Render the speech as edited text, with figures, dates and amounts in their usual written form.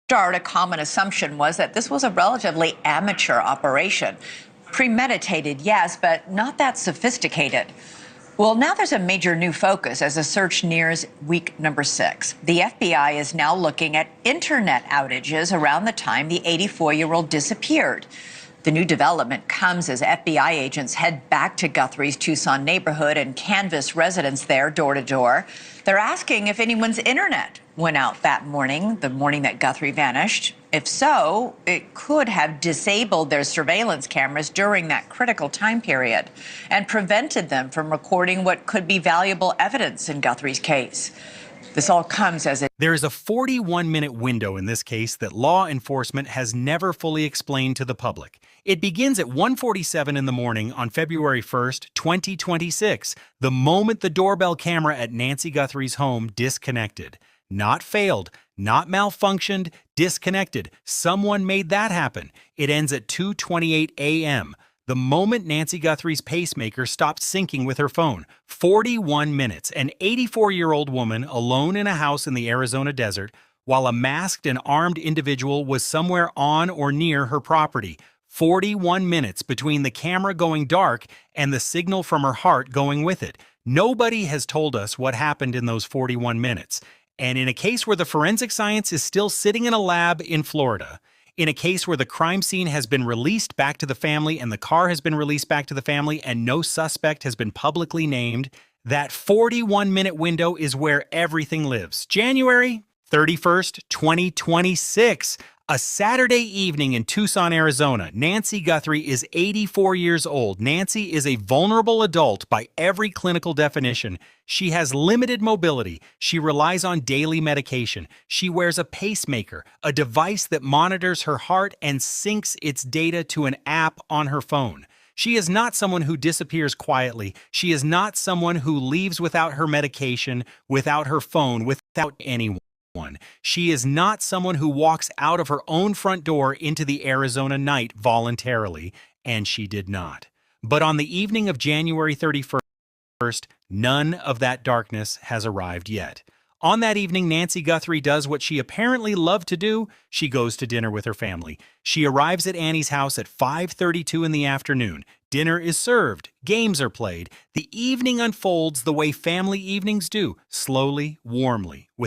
start, a common assumption was that this was a relatively amateur operation. Premeditated, yes, but not that sophisticated. Well, now there's a major new focus as the search nears week number 6. The FBI is now looking at internet outages around the time the 84-year-old disappeared. The new development comes as FBI agents head back to Guthrie's Tucson neighborhood and canvass residents there door to door. They're asking if anyone's internet went out that morning, the morning that Guthrie vanished. If so, it could have disabled their surveillance cameras during that critical time period and prevented them from recording what could be valuable evidence in Guthrie's case. This all comes as There is a 41-minute window in this case that law enforcement has never fully explained to the public. It begins at 1:47 in the morning on February 1st, 2026, the moment the doorbell camera at Nancy Guthrie's home disconnected. Not failed, not malfunctioned, disconnected. Someone made that happen. It ends at 2:28 a.m., the moment Nancy Guthrie's pacemaker stopped syncing with her phone. 41 minutes, an 84-year-old woman alone in a house in the Arizona desert, while a masked and armed individual was somewhere on or near her property. 41 minutes between the camera going dark and the signal from her heart going with it. Nobody has told us what happened in those 41 minutes. And in a case where the forensic science is still sitting in a lab in Florida, in a case where the crime scene has been released back to the family and the car has been released back to the family and no suspect has been publicly named, that 41-minute window is where everything lives. January 31st, 2026. A Saturday evening in Tucson, Arizona. Nancy Guthrie is 84 years old. Nancy is a vulnerable adult by every clinical definition. She has limited mobility. She relies on daily medication. She wears a pacemaker, a device that monitors her heart and syncs its data to an app on her phone. She is not someone who disappears quietly. She is not someone who leaves without her medication, without her phone, without anyone. She is not someone who walks out of her own front door into the Arizona night voluntarily, and she did not. But on the evening of January 31st, none of that darkness has arrived yet. On that evening, Nancy Guthrie does what she apparently loved to do. She goes to dinner with her family. She arrives at Annie's house at 5:32 in the afternoon. Dinner is served. Games are played. The evening unfolds the way family evenings do, slowly, warmly, with